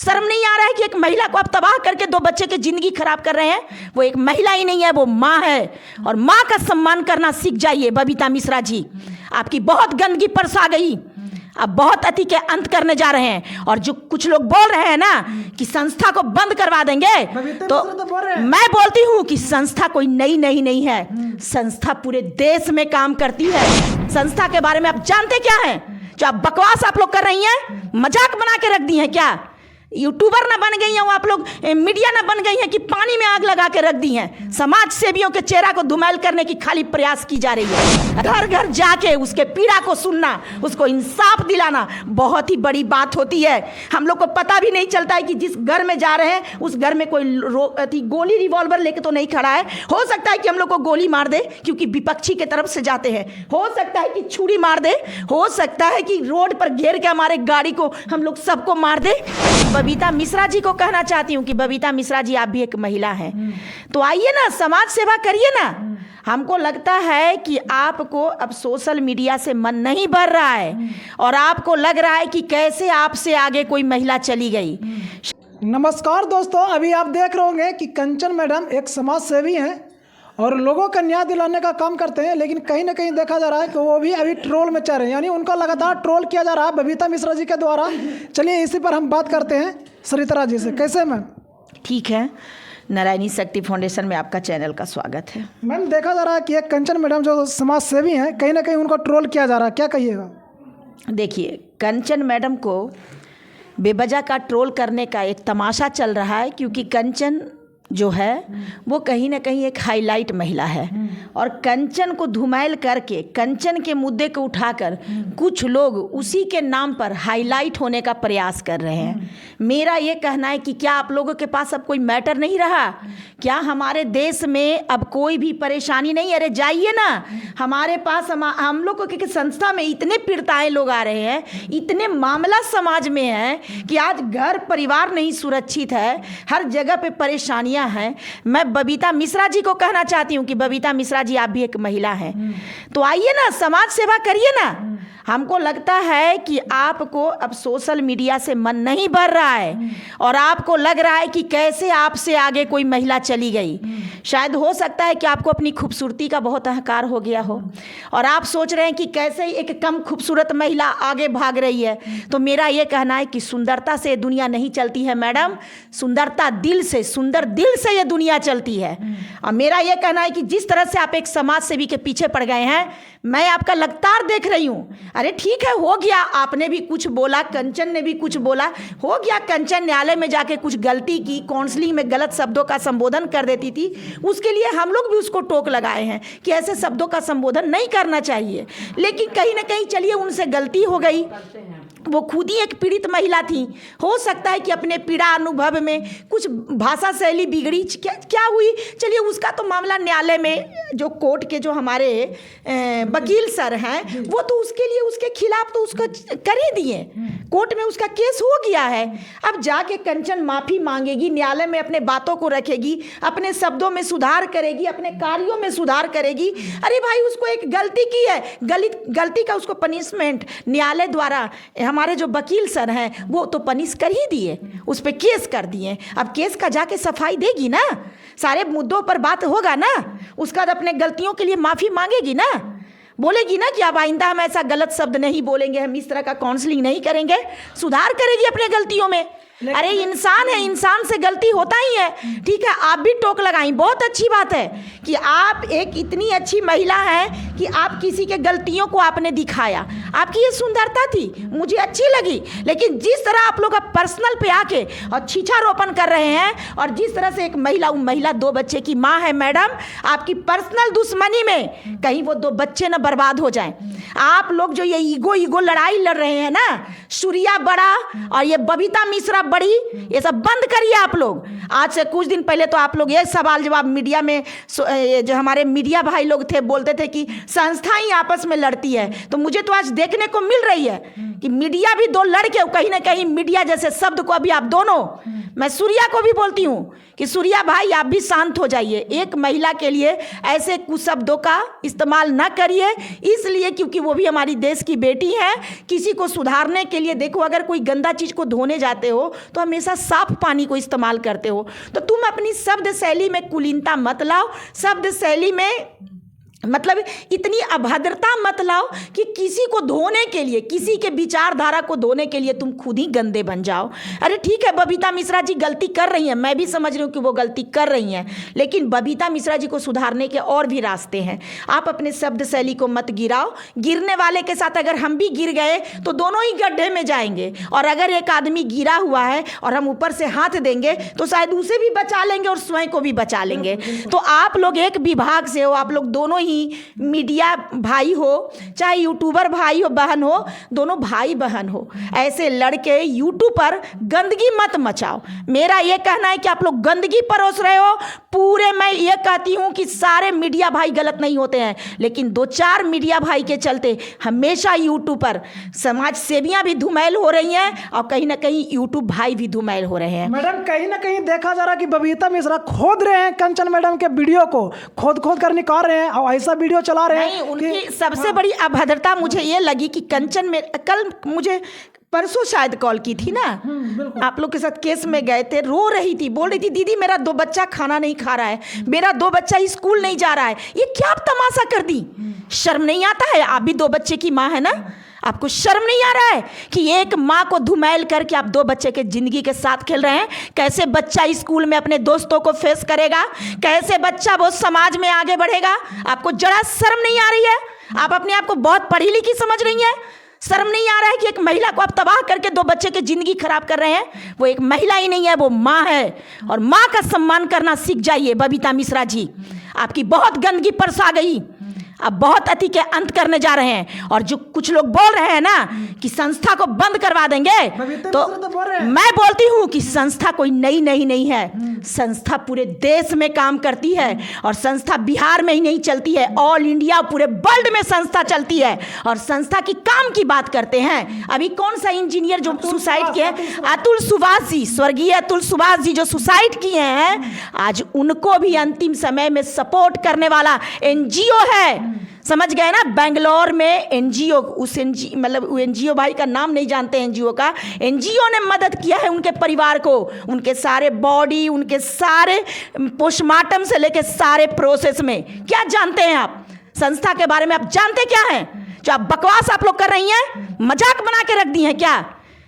शर्म नहीं आ रहा है कि एक महिला को आप तबाह करके 2 बच्चे की जिंदगी खराब कर रहे हैं। वो एक महिला ही नहीं है, वो माँ है, और माँ का सम्मान करना सीख जाइए। बबीता मिश्रा जी, आपकी बहुत गंदगी परसा गई, अब बहुत अति के अंत करने जा रहे हैं। और जो कुछ लोग बोल रहे हैं ना कि संस्था को बंद करवा देंगे, तो मैं बोलती हूँ कि संस्था कोई नई नहीं है, संस्था पूरे देश में काम करती है। संस्था के बारे में आप जानते क्या है? जो आप बकवास आप लोग कर रही हैं, मजाक बना के रख दी हैं क्या? यूट्यूबर ना बन गई हैं वो आप लोग, मीडिया ना बन गई हैं कि पानी में आग लगा के रख दी हैं। समाज सेवियों के चेहरा को धुमाइल करने की खाली प्रयास की जा रही है। घर घर जाके उसके पीड़ा को सुनना, उसको इंसाफ दिलाना बहुत ही बड़ी बात होती है। हम लोग को पता भी नहीं चलता है कि जिस घर में जा रहे हैं उस घर में कोई गोली रिवॉल्वर लेके तो नहीं खड़ा है। हो सकता है कि हम लोग को गोली मार दे क्योंकि विपक्षी के तरफ से जाते हैं, हो सकता है कि छुरी मार दे, हो सकता है कि रोड पर घेर के हमारे गाड़ी को हम लोग सबको मार दे। बबीता मिश्रा जी को कहना चाहती हूँ कि बबीता मिश्रा जी, आप भी एक महिला हैं, तो आइए ना, समाज सेवा करिए ना। हमको लगता है कि आपको अब सोशल मीडिया से मन नहीं भर रहा है और आपको लग रहा है कि कैसे आपसे आगे कोई महिला चली गई। नमस्कार दोस्तों, अभी आप देख रहे होंगे कि कंचन मैडम एक समाज सेवी हैं और लोगों का न्याय दिलाने का काम करते हैं, लेकिन कहीं ना कहीं देखा जा रहा है कि वो भी अभी ट्रोल में चल रहे हैं, यानी उनका लगातार ट्रोल किया जा रहा है बबीता मिश्रा जी के द्वारा। चलिए इसी पर हम बात करते हैं सरिता जी से। कैसे मैम? ठीक है, नारायणी शक्ति फाउंडेशन में आपका चैनल का स्वागत है। मैम, देखा जा रहा है कि एक कंचन मैडम जो समाज सेवी हैं, कहीं ना कहीं उनको ट्रोल किया जा रहा है, क्या कहिएगा? देखिए, कंचन मैडम को बेवजह का ट्रोल करने का एक तमाशा चल रहा है, क्योंकि कंचन जो है वो कहीं ना कहीं एक हाईलाइट महिला है और कंचन को धुमाइल करके, कंचन के मुद्दे को उठाकर कुछ लोग उसी के नाम पर हाईलाइट होने का प्रयास कर रहे हैं। मेरा ये कहना है कि क्या आप लोगों के पास अब कोई मैटर नहीं रहा? क्या हमारे देश में अब कोई भी परेशानी नहीं? अरे जाइए ना, हमारे पास हम लोग की संस्था में इतने पीड़िताएं लोग आ रहे हैं, इतने मामला समाज में है कि आज घर परिवार नहीं सुरक्षित है, हर जगह पे परेशानियां हैं। मैं बबीता मिश्रा जी को कहना चाहती हूँ कि बबीता मिश्रा जी, आप भी एक महिला हैं, तो आइए ना, समाज सेवा करिए ना। हमको लगता है कि आपको अब सोशल मीडिया से मन नहीं भर रहा है और आपको लग रहा है कि कैसे आपसे आगे कोई महिला चली गई। शायद हो सकता है कि आपको अपनी खूबसूरती का बहुत अहंकार हो गया हो और आप सोच रहे हैं कि कैसे एक कम खूबसूरत महिला आगे भाग रही है। तो मेरा ये कहना है कि सुंदरता से दुनिया नहीं चलती है मैडम, सुंदरता दिल से, सुंदर दिल से ये दुनिया चलती है। और मेरा ये कहना है कि जिस तरह से आप एक समाज सेवी के पीछे पड़ गए हैं, मैं आपका लगातार देख रही हूँ। अरे ठीक है, हो गया, आपने भी कुछ बोला, कंचन ने भी कुछ बोला, हो गया। कंचन न्यायालय में जाके कुछ गलती की, काउंसलिंग में गलत शब्दों का संबोधन कर देती थी, उसके लिए हम लोग भी उसको टोक लगाए हैं कि ऐसे शब्दों का संबोधन नहीं करना चाहिए। लेकिन कहीं ना कहीं चलिए, उनसे गलती हो गई, वो खुद ही एक पीड़ित महिला थी। हो सकता है कि अपने पीड़ा अनुभव में कुछ भाषा शैली बिगड़ी, क्या हुई, चलिए उसका तो मामला न्यायालय में, जो कोर्ट के जो हमारे वकील सर हैं, वो तो उसके लिए उसके खिलाफ तो उसको कर ही दिए, कोर्ट में उसका केस हो गया है। अब जाके कंचन माफ़ी मांगेगी, न्यायालय में अपने बातों को रखेगी, अपने शब्दों में सुधार करेगी, अपने कार्यों में सुधार करेगी। अरे भाई, उसको एक गलती की है, गलती का उसको पनिशमेंट न्यायालय द्वारा, हमारे जो वकील सर हैं वो तो पनिश कर ही दिए, उस पर केस कर दिए। अब केस का जाके सफाई देगी ना, सारे मुद्दों पर बात होगा ना, उसका अपने गलतियों के लिए माफ़ी मांगेगी ना, बोलेगी ना कि अब आइंदा हम ऐसा गलत शब्द नहीं बोलेंगे, हम इस तरह का काउंसलिंग नहीं करेंगे, सुधार करेगी अपने गलतियों में। अरे इंसान है, इंसान से गलती होता ही है। ठीक है, आप भी टोक लगाई, बहुत अच्छी बात है कि आप एक इतनी अच्छी महिला हैं कि आप किसी के गलतियों को आपने दिखाया, आपकी ये सुंदरता थी, मुझे अच्छी लगी। लेकिन जिस तरह आप लोग अब पर्सनल पे आके और छीछारोपण कर रहे हैं और जिस तरह से एक महिला 2 बच्चे की माँ है मैडम, आपकी पर्सनल दुश्मनी में कहीं वो 2 बच्चे ना बर्बाद हो जाएं। आप लोग जो ये ईगो लड़ाई लड़ रहे हैं ना, सूर्या बड़ा और ये बबीता मिश्रा बड़ी, ये सब बंद करिए आप लोग। आज से कुछ दिन पहले तो आप लोग ये सवाल जवाब मीडिया में, जो हमारे मीडिया भाई लोग थे, बोलते थे कि संस्था ही आपस में लड़ती है। तो मुझे तो आज देखने को मिल रही है कि मीडिया भी दो लड़के कहीं ना कहीं मीडिया जैसे शब्द को अभी आप दोनों, मैं सूर्या को भी बोलती हूँ कि सूर्या भाई आप भी शांत हो जाइए। एक महिला के लिए ऐसे कुशब्दों का इस्तेमाल ना करिए, इसलिए क्योंकि वो भी हमारी देश की बेटी है। किसी को सुधारने के लिए देखो, अगर कोई गंदा चीज़ को धोने जाते हो तो हमेशा साफ पानी को इस्तेमाल करते हो। तो तुम अपनी शब्द शैली में कुलीनता मत लाओ, शब्द शैली में मतलब इतनी अभद्रता मत लाओ कि किसी को धोने के लिए, किसी के विचारधारा को धोने के लिए तुम खुद ही गंदे बन जाओ। अरे ठीक है, बबीता मिश्रा जी गलती कर रही हैं, मैं भी समझ रही हूँ कि वो गलती कर रही हैं, लेकिन बबीता मिश्रा जी को सुधारने के और भी रास्ते हैं। आप अपने शब्द शैली को मत गिराओ। गिरने वाले के साथ अगर हम भी गिर गए तो दोनों ही गड्ढे में जाएंगे, और अगर एक आदमी गिरा हुआ है और हम ऊपर से हाथ देंगे तो शायद उसे भी बचा लेंगे और स्वयं को भी बचा लेंगे। तो आप लोग एक विभाग से हो, आप लोग दोनों ही मीडिया भाई हो, चाहे यूट्यूबर भाई हो बहन हो, दोनों भाई बहन हो, ऐसे लड़के यूट्यूब पर गंदगी मत मचाओ। मेरा ये कहना है कि आप लोग गंदगी परोस रहे हो पूरे। मैं ये कहती हूँ कि सारे मीडिया भाई गलत नहीं होते हैं, लेकिन 2-4 मीडिया भाई के चलते हमेशा यूट्यूब पर समाज सेवियाँ भी धुमैल हो रही हैं और कहीं ना कहीं यूट्यूब भाई भी धुमैल हो रहे हैं। मैडम कहीं ना कहीं देखा जा रहा है कि बबीता मिश्रा खोद रहे हैं कंचन मैडम के वीडियो को, खोद कर निकाल रहे हैं और ऐसा वीडियो चला रहे हैं। उनकी सबसे बड़ी अभद्रता मुझे ये लगी कि कंचन में कल मुझे परसों शायद कॉल की थी ना, आप लोग के साथ केस में गए थे, रो रही थी, बोल रही थी दीदी मेरा 2 बच्चा खाना नहीं खा रहा है, मेरा 2 बच्चा स्कूल नहीं जा रहा है। ये क्या आप तमाशा कर दी? शर्म नहीं आता है? आप भी 2 बच्चे की माँ है ना, आपको शर्म नहीं आ रहा है कि एक माँ को धुमैल करके आप 2 बच्चे के जिंदगी के साथ खेल रहे हैं? कैसे बच्चा स्कूल में अपने दोस्तों को फेस करेगा? कैसे बच्चा वो समाज में आगे बढ़ेगा? आपको जरा शर्म नहीं आ रही है? आप अपने आप को बहुत पढ़ी लिखी समझ रही हैं? शर्म नहीं आ रहा है कि एक महिला को आप तबाह करके 2 बच्चे की जिंदगी खराब कर रहे हैं? वो एक महिला ही नहीं है, वो माँ है, और माँ का सम्मान करना सीख जाइए। बबीता मिश्रा जी, आपकी बहुत गंदगी परसा गई, अब बहुत अति के अंत करने जा रहे हैं। और जो कुछ लोग बोल रहे हैं ना कि संस्था को बंद करवा देंगे, तो मैं बोलती हूँ कि संस्था कोई नई नहीं है। संस्था पूरे देश में काम करती है, और संस्था बिहार में ही नहीं चलती है, ऑल इंडिया पूरे वर्ल्ड में संस्था चलती है। और संस्था की काम की बात करते हैं, अभी कौन सा इंजीनियर जो सुसाइड किए, अतुल सुभाष जी, स्वर्गीय अतुल सुभाष जी जो सुसाइड किए हैं, आज उनको भी अंतिम समय में सपोर्ट करने वाला एनजीओ है। समझ गए ना? बेंगलोर में एनजीओ, उस मतलब एनजीओ भाई का नाम नहीं जानते, एनजीओ का, एनजीओ ने मदद किया है उनके परिवार को, उनके सारे बॉडी, उनके सारे पोस्टमार्टम से लेके सारे प्रोसेस में। क्या जानते हैं आप संस्था के बारे में? आप जानते क्या हैं? जो आप बकवास आप लोग कर रही हैं, मजाक बना के रख दी हैं क्या?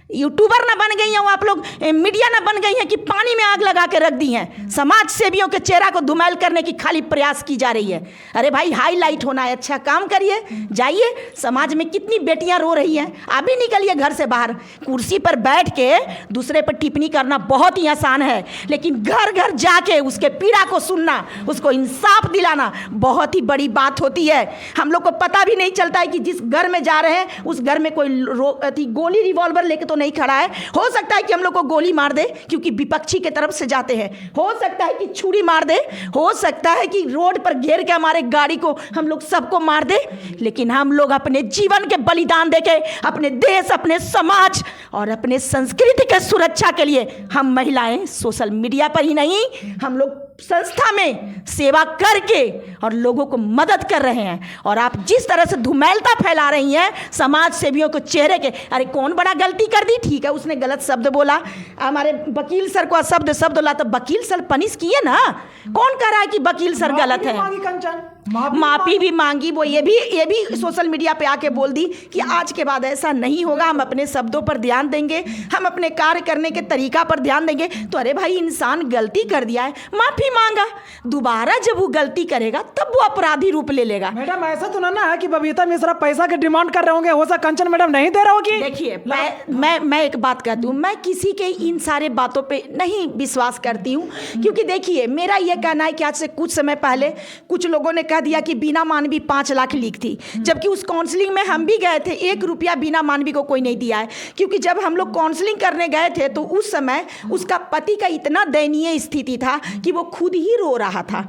यूट्यूबर ना बन गई हैं वो आप लोग, मीडिया ना बन गई हैं कि पानी में आग लगा के रख दी हैं। समाज सेवियों के चेहरा को धुमैल करने की खाली प्रयास की जा रही है। अरे भाई हाईलाइट होना है, अच्छा काम करिए, जाइए। समाज में कितनी बेटियां रो रही हैं, आप भी निकलिए घर से बाहर। कुर्सी पर बैठ के दूसरे पर टिप्पणी करना बहुत ही आसान है, लेकिन घर घर जाके उसके पीड़ा को सुनना, उसको इंसाफ दिलाना बहुत ही बड़ी बात होती है। हम लोग को पता भी नहीं चलता है कि जिस घर में जा रहे हैं उस घर में कोई गोली रिवॉल्वर लेके नहीं खड़ा है। हो सकता है कि हम लोग को गोली मार दे क्योंकि विपक्षी के तरफ से जाते हैं, हो सकता है कि छुरी मार दे, हो सकता है कि रोड पर घेर के हमारे गाड़ी को हम लोग सबको मार दे, लेकिन हम लोग अपने जीवन के बलिदान देके अपने देश, अपने समाज और अपने संस्कृति के सुरक्षा के लिए हम महिलाएं सोशल मीडिया पर ही नहीं, हम लोग संस्था में सेवा करके और लोगों को मदद कर रहे हैं। और आप जिस तरह से धुमैलता फैला रही हैं समाज सेवियों को चेहरे के, अरे कौन बड़ा गलती कर दी? ठीक है उसने गलत शब्द बोला, हमारे वकील सर को शब्द बोला, तो वकील सर पनिश किए ना। कौन कह रहा है कि वकील सर गलत है? माफी भी मांगी, वो ये भी सोशल मीडिया पे आके बोल दी कि आज के बाद ऐसा नहीं होगा, हम अपने शब्दों पर ध्यान देंगे, हम अपने कार्य करने के तरीका पर ध्यान देंगे। तो अरे भाई इंसान गलती कर दिया है, माफी मांगा, दोबारा जब वो गलती करेगा तब वो अपराधी रूप ले लेगा। मैडम ऐसा तो ना है कि बबीता मिश्रा पैसा के डिमांड कर रहे होंगे, हो सकता कंचन मैडम नहीं दे रहे होगी? देखिए मैं एक बात कहती हूँ, मैं किसी के इन सारे बातों पे नहीं विश्वास करती हूँ, क्योंकि देखिए मेरा ये कहना है कि आज से कुछ समय पहले कुछ लोगों ने कह दिया कि बीना मानवी 5 लाख लीक थी, जबकि उस काउंसलिंग में हम भी गए थे, 1 रुपया बीना मानवी को कोई नहीं दिया है। क्योंकि जब हम लोग काउंसलिंग करने गए थे तो उस समय उसका पति का इतना दयनीय स्थिति था कि वो खुद ही रो रहा था।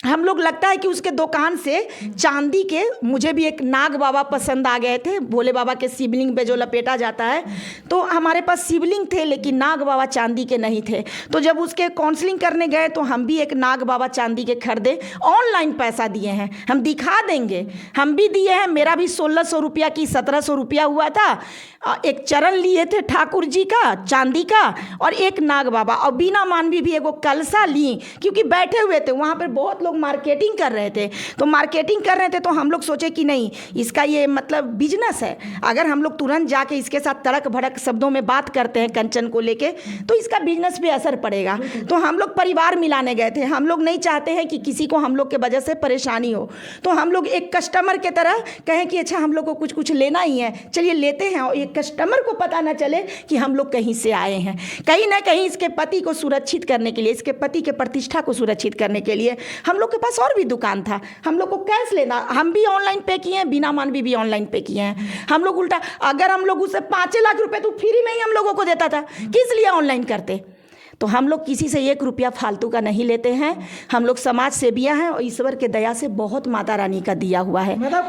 हम लोग लगता है कि उसके दुकान से चांदी के, मुझे भी एक नाग बाबा पसंद आ गए थे, भोले बाबा के शिवलिंग पे जो लपेटा जाता है, तो हमारे पास शिवलिंग थे लेकिन नाग बाबा चांदी के नहीं थे। तो जब उसके काउंसलिंग करने गए तो हम भी एक नाग बाबा चांदी के खरीदे, ऑनलाइन पैसा दिए हैं, हम दिखा देंगे, हम भी दिए हैं। मेरा भी 1600 रुपया की 1700 रुपया हुआ था। एक चरण लिए थे ठाकुर जी का चांदी का, और एक नाग बाबा, और बीना मानवी भी एगो कलसा ली, क्योंकि बैठे हुए थे वहाँ पर, बहुत लोग मार्केटिंग कर रहे थे। तो मार्केटिंग कर रहे थे तो हम लोग सोचे कि नहीं, इसका ये मतलब बिजनेस है, अगर हम लोग तुरंत जाके इसके साथ तड़क भड़क शब्दों में बात करते हैं कंचन को लेके, तो इसका बिजनेस पे असर पड़ेगा। तो हम लोग परिवार मिलाने गए थे, हम लोग नहीं चाहते हैं कि किसी को हम लोग के वजह से परेशानी हो। तो हम लोग एक कस्टमर के तरह कहें कि अच्छा हम लोग को कुछ कुछ लेना ही है, चलिए लेते हैं, और एक कस्टमर को पता ना चले कि हम लोग कहीं से आए हैं। कहीं ना कहीं इसके पति को सुरक्षित करने के लिए, इसके पति के प्रतिष्ठा को सुरक्षित करने के लिए हम लोग के पास और भी दुकान था, हम लोग को कैश लेना, हम भी ऑनलाइन पे किए हैं, बिना मानवी भी ऑनलाइन पे किए हैं। हम लोग उल्टा, अगर हम लोग उसे 5 लाख रुपए तो फ्री में ही हम लोगों को देता था, किस लिए ऑनलाइन करते। तो हम लोग किसी से 1 रुपया फालतू का नहीं लेते हैं, हम लोग समाज सेवियाँ हैं, और ईश्वर के दया से बहुत माता रानी का दिया हुआ है। मतलब